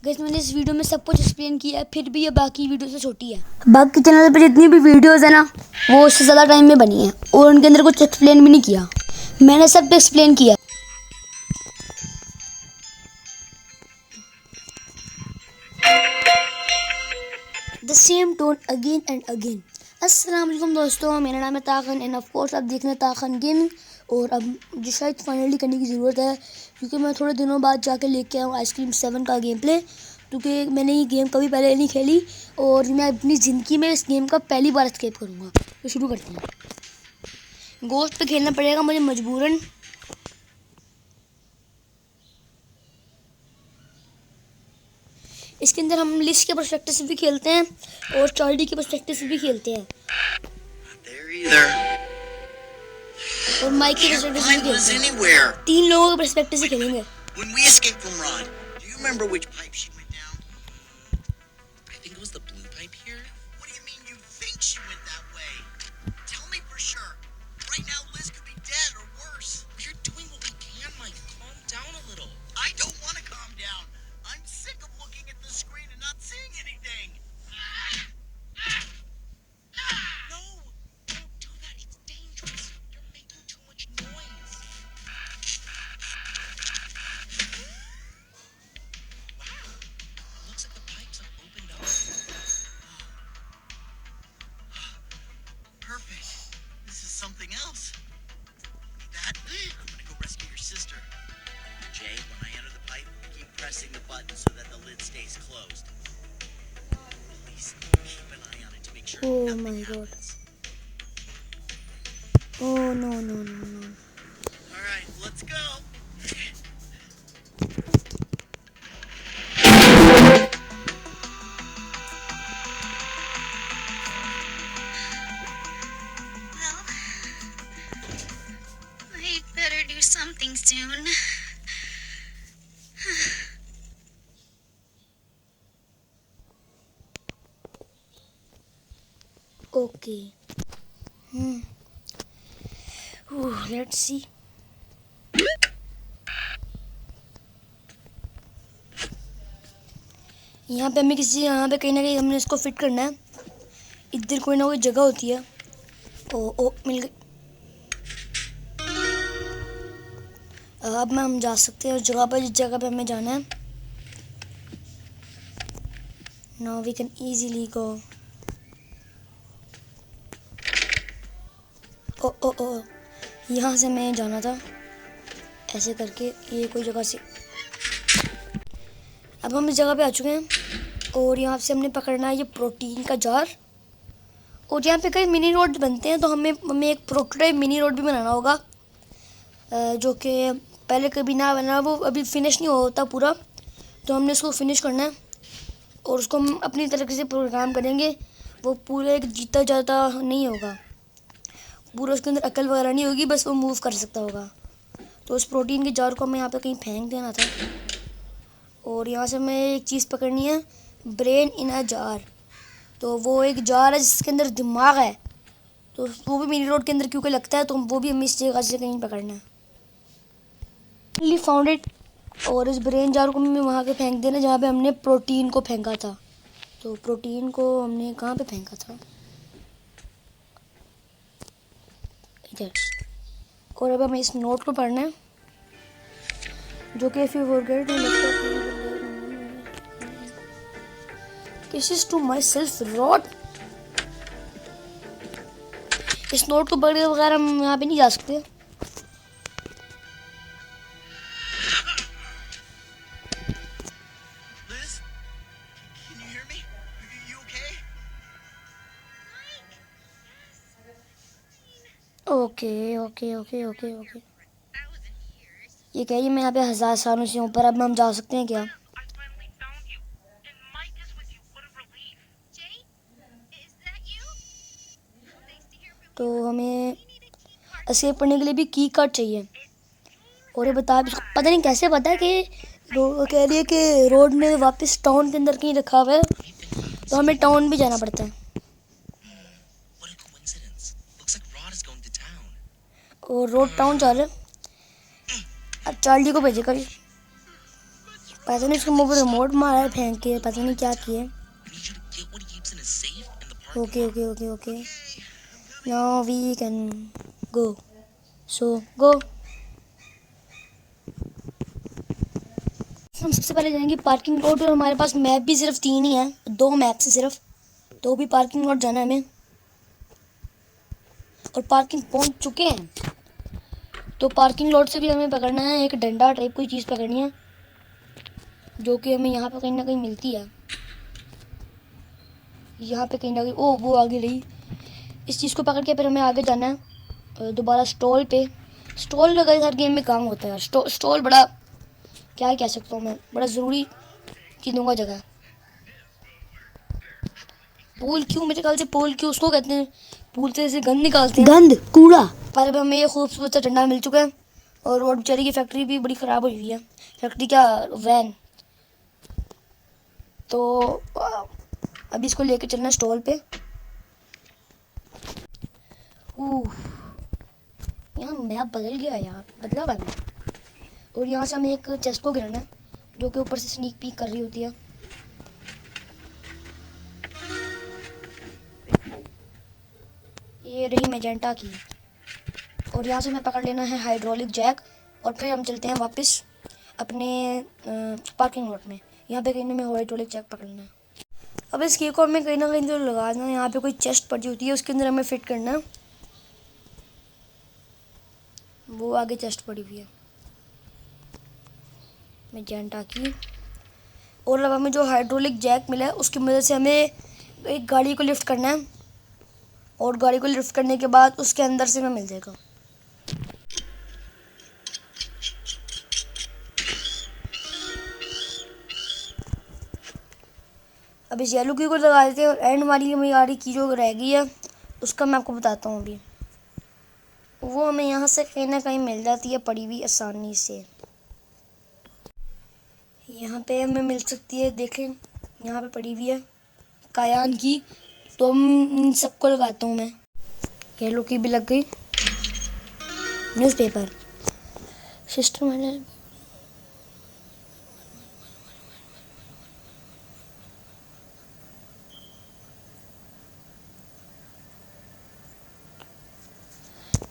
Guys मैंने इस video में सब कुछ एक्सप्लेन किया है, फिर भी ये बाकी वीडियो से छोटी है। बाकी चैनल पे जितनी भी वीडियोस है ना, वो उससे ज़्यादा टाइम में बनी है और उनके अंदर कुछ एक्सप्लेन भी नहीं किया। मैंने सब एक्सप्लेन किया। The same tone again and again. अस्सलाम वालेकुम दोस्तों, मेरा नाम है ताखन एंड ऑफ कोर्स आप देख रहे हैं ताखन गेमिंग। और अब जो शायद फाइनली करने की ज़रूरत है, क्योंकि मैं थोड़े दिनों बाद जाके लेके आऊँ आइसक्रीम 7 का गेम प्ले, क्योंकि मैंने ये गेम कभी पहले नहीं खेली और मैं अपनी ज़िंदगी में इस गेम का पहली बार एस्केप करूँगा। तो शुरू करते हैं। गोश्त पे खेलना पड़ेगा मुझे मजबूरन। इसके अंदर हम लिस्ट के पर्सपेक्टिव से भी खेलते हैं और चार्ली के पर्सपेक्टिव से भी खेलते हैं और माइक के पर्सपेक्टिव से भी खेलते हैं। 3 लोगों के पर्सपेक्टिव से खेलेंगे। When we escaped from Ron, do you remember which pipe she went down? I think it was the blue pipe here. What do you mean you think she went that way? Tell me for sure. Right now Liz could be dead or worse. We're doing what we can, Mike. Calm down a little. I don't want to calm down. I'm sick of looking at the screen and not seeing anything. No, don't do that. It's dangerous. You're making too much noise. Looks like the pipes have opened up. Perfect. This is something else. That I'm gonna go rescue your sister. Jay, when I enter the pipe, keep pressing the button so that the lid stays closed. Please keep an eye on it to make sure Oh nothing my God. happens. Oh no. All right, let's go. Well, I better do something soon. Okay. Let's see. यहाँ पे कहीं ना कहीं हमने इसको fit करना है। इधर कोई ना कोई जगह होती है। ओ मिल गई। अब हम जा सकते हैं उस जगह पर जिस जगह पे हमें जाना है। Now we can easily go. ओ यहाँ से हमें जाना था ऐसे करके, ये कोई जगह से। अब हम इस जगह पे आ चुके हैं और यहाँ से हमने पकड़ना है ये प्रोटीन का जार। और यहाँ पे कई मिनी रोड बनते हैं, तो हमें एक प्रोटोटाइप मिनी रोड भी बनाना होगा, जो कि पहले कभी ना बना, वो अभी फिनिश नहीं होता पूरा, तो हमने उसको फिनिश करना है और उसको हम अपनी तरीके से प्रोग्राम करेंगे। वो पूरा एक जीता जाता नहीं होगा, पूरा उसके अंदर अकल वगैरह नहीं होगी, बस वो मूव कर सकता होगा। तो उस प्रोटीन के जार को हमें यहाँ पे कहीं फेंक देना था और यहाँ से हमें एक चीज़ पकड़नी है, ब्रेन इन अ जार। तो वो एक जार है जिसके अंदर दिमाग है, तो वो भी मिनी रोड के अंदर क्योंकि लगता है, तो वो भी हमें इस जगह से कहीं पकड़ना है। Finally found it. और इस ब्रेन जार को हमें वहाँ पे फेंक देना जहाँ पे हमने प्रोटीन को फेंका था। तो प्रोटीन को हमने कहाँ पे फेंका था? इधर। और अब हमें इस नोट को पढ़ना है, जो कि if you forget kisses to myself rot। इस नोट को पढ़े बगैर हम यहाँ पे नहीं जा सकते। Liz, can you hear me? Are you okay? Okay. ये कहिए मैं यहाँ पे 1000 सालों से हूँ, पर अब हम जा सकते हैं क्या? I finally found you, and Mike is with you. What a relief. Jay, is that you? Nice to hear from तो you. हमें We need a key card. Escape करने के लिए भी की कार्ड चाहिए। और ये बता, इसको पता नहीं कैसे पता है कि कह रही है कि रोड ने वापस टाउन के अंदर कहीं रखा हुआ है, तो हमें टाउन भी जाना पड़ता है। What a coincidence. Looks like Rod is going to town. और रोड टाउन जा रहा है। अब चार्ली को भेजेगा, पता नहीं उसको मुंह पे रिमोट मारा है फेंक के, पता नहीं क्या किए। I need you to get what he keeps in his safe in the parking okay lot. Okay okay okay, now we can go, so go. हम सबसे पहले जाएंगे पार्किंग लॉट, और हमारे पास मैप भी सिर्फ 3 ही हैं, 2 मैप से सिर्फ, तो भी पार्किंग लॉट जाना है हमें, और पार्किंग पहुंच चुके हैं। तो पार्किंग लॉट से भी हमें पकड़ना है एक डंडा टाइप कोई चीज़ पकड़नी है, जो कि हमें यहाँ पे कहीं ना कहीं मिलती है, यहाँ पे कहीं ना कहीं। ओ वो आगे रही, इस चीज़ को पकड़ के फिर हमें आगे जाना है दोबारा स्टॉल पे। स्टॉल का हर गेम में काम होता है, स्टॉल बड़ा क्या कह सकता हूँ मैं, बड़ा ज़रूरी चीज़ों का जगह है। पूल क्यों, मेरे ख्याल से पूल क्यों उसको कहते हैं, पूल से ऐसे गंद निकालते हैं, गंद कूड़ा। पर अब हमें ये खूबसूरत सा डंडा मिल चुका है, और वो बेचारी की फैक्ट्री भी बड़ी ख़राब हुई है, फैक्ट्री क्या वैन। तो अभी इसको लेके चलना है स्टॉल पे। यहाँ मैप बदल गया यार, बदला हुआ है। और यहाँ से हमें एक चेस्ट को गिराना है, जो कि ऊपर से स्नीक पीक कर रही होती है। ये रही मैजेंटा की, और यहाँ से हमें पकड़ लेना है हाइड्रोलिक जैक, और फिर हम चलते हैं वापस अपने पार्किंग लॉट में। यहाँ पे कहीं ना हमें हाइड्रोलिक जैक पकड़ना है। अब इस की को हमें कहीं ना कहीं तो लगाना है, यहाँ पे कोई चेस्ट पड़ी होती है, उसके अंदर हमें फिट करना है। वो आगे चेस्ट पड़ी हुई है मैजेंटा की, और अब हमें जो हाइड्रोलिक जैक मिला है उसकी मदद से हमें एक गाड़ी को लिफ्ट करना है, और गाड़ी को लिफ्ट करने के बाद उसके अंदर से हमें मिल जाएगा। अब इस येलो की को लगा देते हैं, और एंड वाली हमें गाड़ी की जो रह गई है उसका मैं आपको बताता हूँ अभी। वो हमें यहाँ से कहीं ना कहीं मिल जाती है पड़ी हुई आसानी से, यहाँ पे हमें मिल सकती है, देखें यहाँ पे पड़ी हुई है कायान की। तो इन सबको लगाता हूँ मैं, येलो की भी लग गई, न्यूज़पेपर सिस्टम वाले।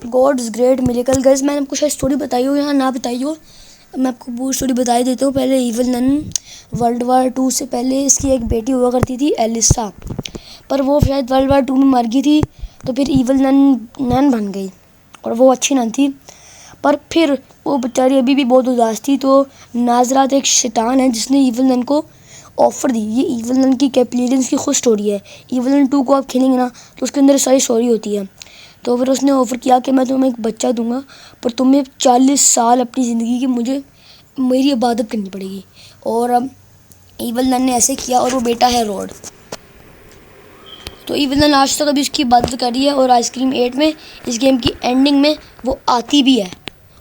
God is great miracle guys, मैंने आपको शायद स्टोरी बताई हो या ना बताई हो, मैं आपको पूरी स्टोरी बता ही देता हूँ। पहले इविल नन वर्ल्ड वार 2 से पहले इसकी एक बेटी हुआ करती थी एलिसा, पर वो शायद वर्ल्ड वार 2 में मर गई थी, तो फिर इविल नन बन गई, और वो अच्छी नन थी। पर फिर वो बेचारी अभी भी बहुत उदास थी, तो नाजरात एक शैतान है जिसने इविल नन को ऑफ़र दी। ये इविल नन की कैप्लियंस की खुद स्टोरी है। इविल नन 2 को आप खेलेंगे ना तो उसके अंदर सारी स्टोरी होती है। तो फिर उसने ऑफ़र किया कि मैं तुम्हें एक बच्चा दूंगा, पर तुम्हें 40 साल अपनी ज़िंदगी की मुझे मेरी इबादत करनी पड़ेगी। और अब इविल नन ने ऐसे किया, और वो बेटा है रॉड। तो इविल नन आज तक अभी उसकी इबादत कर रही है, और आइसक्रीम 8 में इस गेम की एंडिंग में वो आती भी है,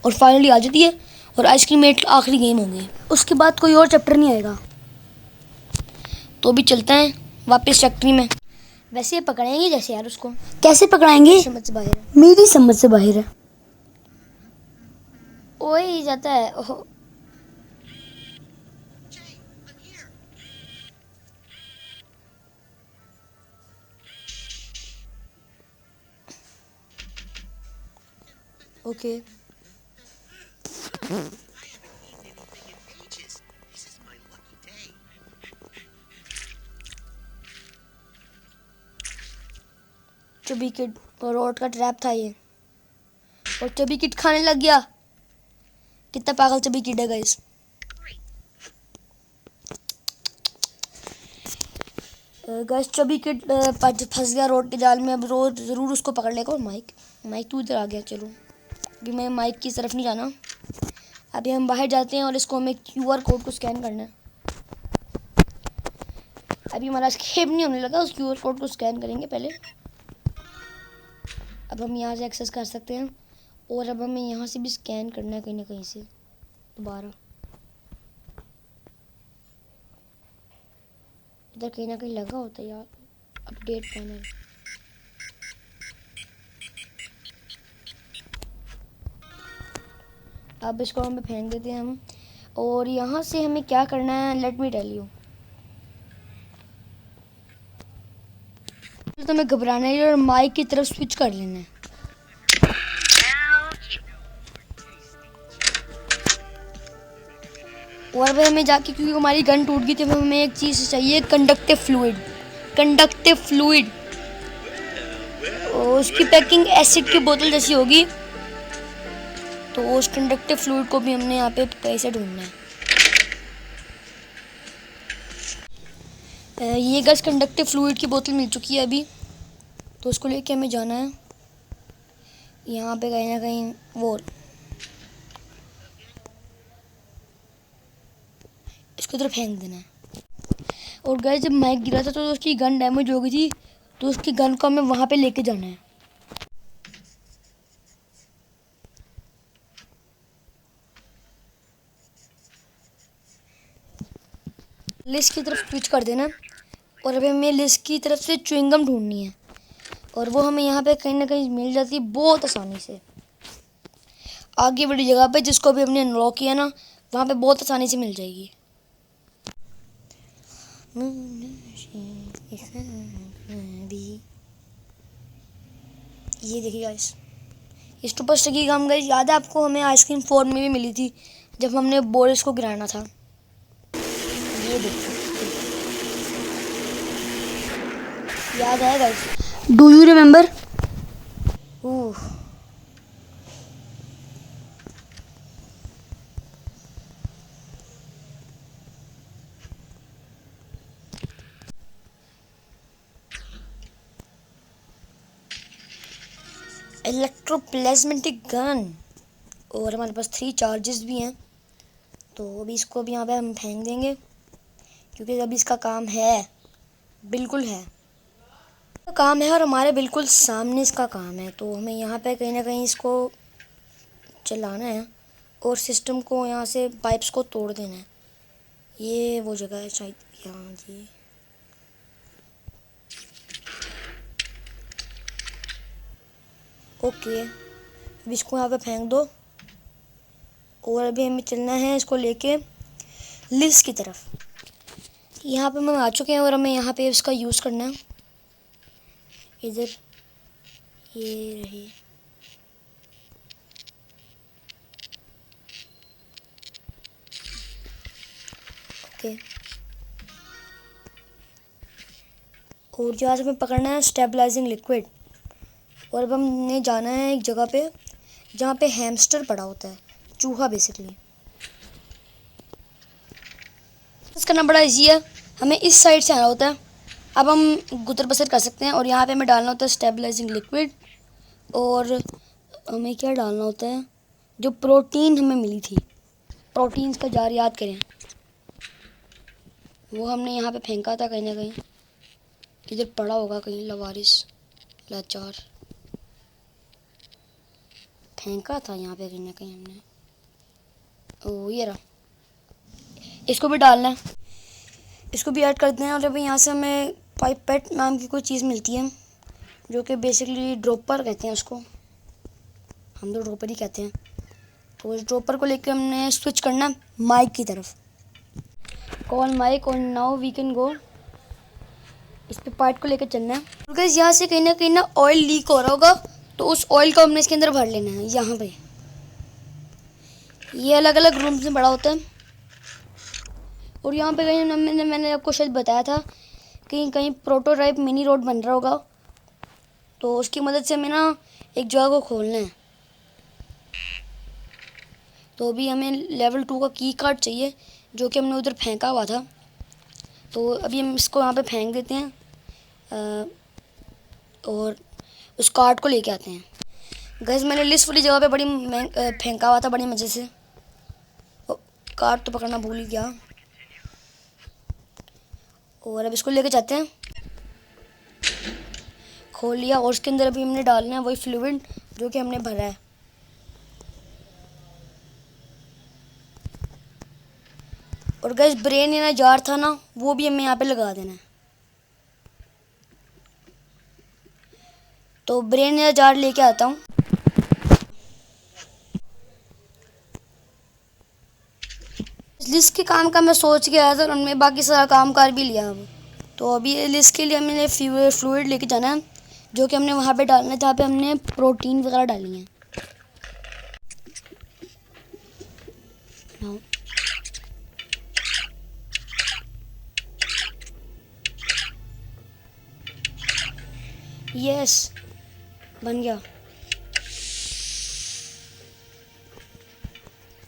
और फाइनली आ जाती है, और आइसक्रीम 8 का आखिरी गेम होंगे, उसके बाद कोई और चैप्टर नहीं आएगा। तो भी चलते हैं वापस फैक्ट्री में। वैसे पकड़ेंगे जैसे यार उसको, कैसे पकड़ाएंगे? समझ से बाहर है। मेरी समझ से बाहर है। ओए जाता है, ओहो। Jay, I'm here. Okay I haven't eaten anything in ages. This is my lucky day. Chubby kid road का ट्रैप था ये, और चबी किड खाने लग गया। कितना पागल चबी किड है गाइस। गाइस चबी किड फंस गया रोड के जाल में। अब रोड ज़रूर उसको पकड़ लेगा। और माइक तू इधर आ गया। चलो अभी मैं माइक की तरफ नहीं जाना, अभी हम बाहर जाते हैं, और इसको हमें QR कोड को स्कैन करना है। अभी हमारा स्केप नहीं होने लगा, उस QR कोड को स्कैन करेंगे पहले। अब हम यहाँ से एक्सेस कर सकते हैं, और अब हमें यहाँ से भी स्कैन करना है कहीं ना कहीं से दोबारा। इधर कहीं ना कहीं लगा होता है यार अपडेट पैनल। अब इसको हम फेंक देते हैं हम, और यहाँ से हमें क्या करना है, लेट मी टेल यू। तो हमें घबराना है और माइक की तरफ स्विच कर लेना है। और भाई हमें जाके, क्योंकि हमारी गन टूट गई थी, तो हमें एक चीज़ चाहिए, कंडक्टिव फ्लूइड। कंडक्टिव फ्लूइड और उसकी पैकिंग एसिड की बोतल जैसी होगी। तो उस कंडक्टिव फ्लूइड को भी हमने यहाँ पे कैसे ढूंढना है। ये गैस कंडक्टिव फ्लूइड की बोतल मिल चुकी है अभी, तो उसको लेके हमें जाना है यहाँ पे कहीं ना कहीं, वो इसको इधर फेंक देना है। और गैस जब माइक गिरा था तो उसकी गन डैमेज हो गई थी, तो उसकी गन को हमें वहाँ पे लेके जाना है। लिस्ट की तरफ स्विच कर देना। और अभी हमें लिस्ट की तरफ से च्युइंगम ढूंढनी है, और वो हमें यहाँ पे कहीं ना कहीं मिल जाती है बहुत आसानी से। आगे बड़ी जगह पे जिसको भी हमने अनलॉक किया ना, वहाँ पे बहुत आसानी से मिल जाएगी। ये देखिए गाइस, इस सुपर स्टिकी गम गाइस, याद है आपको, हमें आइसक्रीम फॉर्म में भी मिली थी जब हमने बोरिस को गिराना था। ये देखिए, याद है guys? Do you remember? Oh, electroplasmatic gun. और हमारे पास 3 चार्जेस भी हैं, तो अभी इसको भी यहाँ पे हम फेंक देंगे, क्योंकि अभी इसका काम है, बिल्कुल है काम है, और हमारे बिल्कुल सामने इसका काम है। तो हमें यहाँ पे कहीं ना कहीं इसको चलाना है और सिस्टम को यहाँ से पाइप्स को तोड़ देना है। ये वो जगह है शायद, यहाँ जी। ओके, अब इसको यहाँ पे फेंक दो। और अभी हमें चलना है इसको लेके लिस्ट की तरफ। यहाँ पे हम आ चुके हैं और हमें यहाँ पे इसका यूज़ करना है। इधर ये रही, ओके। और जो आज हमें पकड़ना है स्टेबलाइजिंग लिक्विड। और अब हमने जाना है एक जगह पे जहाँ पे हैमस्टर पड़ा होता है, चूहा बेसिकली। करना बड़ा इजी है, हमें इस साइड से आना होता है। अब हम गुजर बसर कर सकते हैं, और यहाँ पे हमें डालना होता है स्टेबलाइजिंग लिक्विड। और हमें क्या डालना होता है, जो प्रोटीन हमें मिली थी, प्रोटीन्स का जार याद करें, वो हमने यहाँ पे फेंका था कहीं ना कहीं, इधर पड़ा होगा कहीं, लवारिस लाचार फेंका था यहाँ पे कहीं ना कहीं हमने। ओ ये रहा, इसको भी डालना है, इसको भी ऐड करते हैं। और अभी यहाँ से हमें पाइपेट नाम की कोई चीज़ मिलती है, जो कि बेसिकली ड्रॉपर कहते हैं उसको, हम तो ड्रॉपर ही कहते हैं। तो उस ड्रॉपर को लेकर हमने स्विच करना माइक की तरफ। कॉल माइक और नाउ वी कैन गो। इस पे पार्ट को लेकर चलना है। तो गाइस यहाँ से कहीं ना ऑयल लीक हो रहा होगा, तो उस ऑयल को हमने इसके अंदर भर लेना है। यहाँ पे ये अलग अलग रूम्स में बड़ा होता है, और यहाँ पे कहीं मैंने आपको शायद बताया था कहीं कहीं प्रोटोटाइप मिनी रोड बन रहा होगा, तो उसकी मदद से हमें ना एक जगह को खोलना है। तो अभी हमें लेवल 2 का की कार्ड चाहिए, जो कि हमने उधर फेंका हुआ था। तो अभी हम इसको यहाँ पे फेंक देते हैं, और उस कार्ड को लेके आते हैं। गैस मैंने लिस्ट वाली जगह पे बड़ी फेंका हुआ था बड़ी मज़े से, कार्ड तो पकड़ना भूल ही गया। और अब इसको लेके जाते हैं, खोल लिया, और उसके अंदर अभी हमने डालना है वही फ्लूइड जो कि हमने भरा है। और गैस ब्रेन या जार था ना, वो भी हमें यहाँ पे लगा देना है। तो ब्रेन या जार लेके आता हूँ। लिस्ट के काम का मैं सोच के आया था, उनमें बाकी सारा काम कर भी लिया अब। तो अभी लिस्ट के लिए हमने फ्लूइड लेके जाना है, जो कि हमने वहाँ पे डालना है जहाँ पे हमने प्रोटीन वगैरह डाली हैं। यस, बन गया।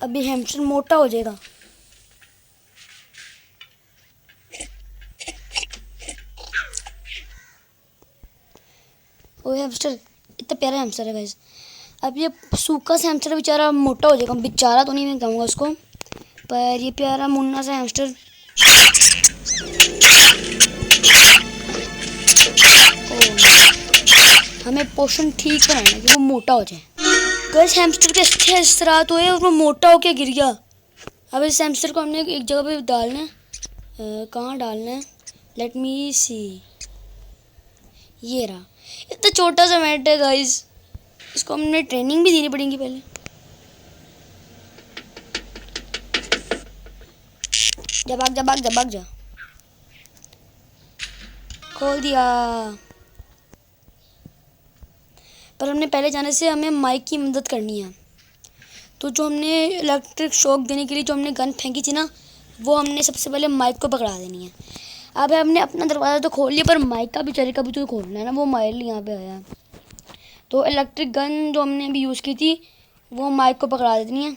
अभी हैमस्टर मोटा हो जाएगा। ओ हैमस्टर, इतना प्यारा हैमस्टर है गाइस। अब ये सूखा सा हैमस्टर बेचारा मोटा हो जाएगा, बेचारा तो नहीं मैं कहूँगा उसको, पर ये प्यारा मुन्ना सा हैमस्टर हमें पोषण ठीक बनाना है कि वो मोटा हो जाए। गाइस हैमस्टर के अच्छे असरात हुए और वो मोटा होके गिर गया। अब इस हैमस्टर को हमने एक जगह पे डालना है। कहाँ डालना है? लेट मी सी। ये रहा। इतना छोटा सा मैट है गाइस, इसको हमने ट्रेनिंग भी देनी पड़ेगी पहले। जा भाग जा, भाग जा, भाग जा। खोल दिया। पर हमने पहले जाने से हमें माइक की मदद करनी है। तो जो हमने इलेक्ट्रिक शॉक देने के लिए जो हमने गन फेंकी थी ना, वो हमने सबसे पहले माइक को पकड़ा देनी है। अब हमने अपना दरवाज़ा तो खोल लिया, पर माइक का बेचारे का भी तो खोलना है ना, वो माइल यहाँ पे आया। तो इलेक्ट्रिक गन जो हमने अभी यूज़ की थी वो माइक को पकड़ा देनी है।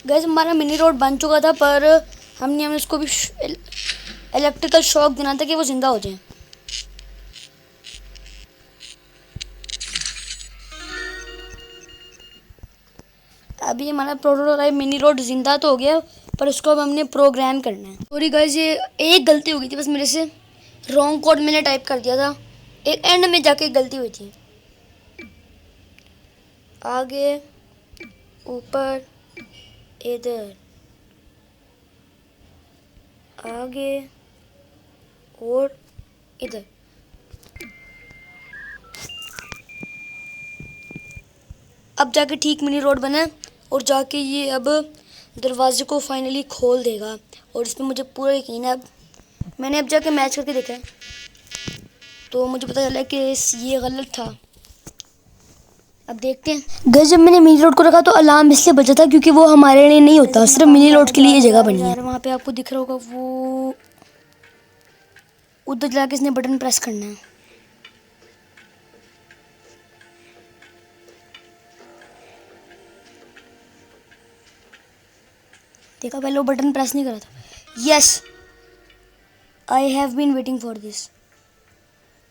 गैस हमारा मिनी रोड बन चुका था, पर हमें उसको भी इलेक्ट्रिकल शॉक देना था कि वो जिंदा हो जाए। अभी हमारा प्रोटोटाइप मिनी रोड जिंदा तो हो गया, पर उसको अब हमने प्रोग्राम करना है। सॉरी गाइस, ये एक गलती हो गई थी बस मेरे से, रॉन्ग कोड मैंने टाइप कर दिया था, एक एंड में जाके एक गलती हुई थी। आगे, ऊपर, इधर, आगे और इधर। अब जाके ठीक मिनी रोड बना और जाके ये अब दरवाजे को फाइनली खोल देगा, और इसमें मुझे पूरा यकीन है। अब मैंने अब जाके मैच करके देखा है तो मुझे पता चला कि ये गलत था। अब देखते हैं। गाइस जब मैंने मिनी रोड को रखा तो अलार्म इसलिए बजा था क्योंकि वो हमारे लिए नहीं होता, सिर्फ मिनी रोड के लिए ये जगह बनी है। वहाँ पे आपको दिख रहा होगा, वो उधर जाके इसने बटन प्रेस करना है। देखा, पहले वो बटन प्रेस नहीं करा था। Yes, I have been waiting for this.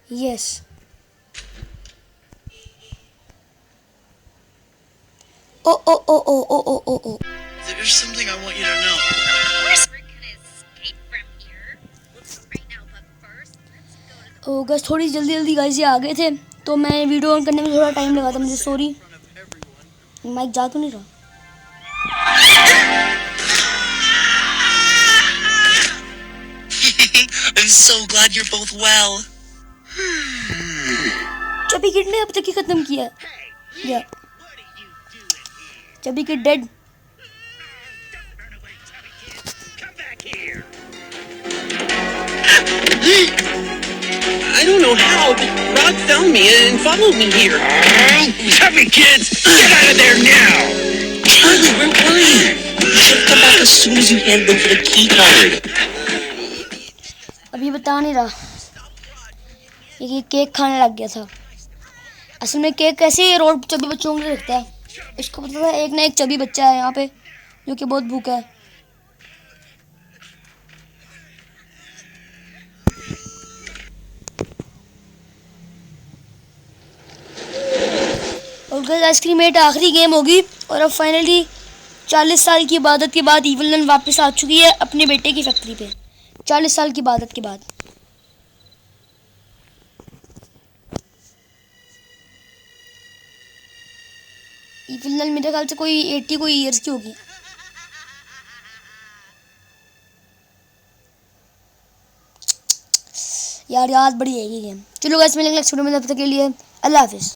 Yes, oh oh oh oh oh oh oh oh. There's something I want you to know. We're gonna escape from here right now, but first, let's go to the oh guys थोड़ी जल्दी guys ये आ गए थे, तो मैं video on करने में थोड़ा टाइम लगा था मुझे, सॉरी। माइक जा तो नहीं रहा। I'm so glad you're both well. Chubby kid ने अब तक ही खत्म किया है। या chubby kid dead. I don't know how, but Rod found me and followed me here. Chubby kids, get out of there now! Charlie, where were you? You should come back as soon as you hand over the key card. अभी बता नहीं रहा, ये cake खाने लग गया था। असल में केक कैसे रोड चबी बच्चों के लिए रखता है, इसको पता था एक ना एक चबी बच्चा है यहाँ पे जो कि बहुत भूखा है। और गाइस आइसक्रीम एट आखिरी गेम होगी, और अब फाइनली 40 साल की इबादत के बाद इविल नन वापस आ चुकी है अपने बेटे की फैक्ट्री पे। 40 साल की इबादत के बाद। इविल नन मेरे ख्याल से कोई 80 कोई ईयर्स की होगी। यार याद बड़ी है ये गेम। चलो गाइस मिलेंगे नेक्स्ट वीडियो में, तब तक के लिए अल्लाह हाफिज़।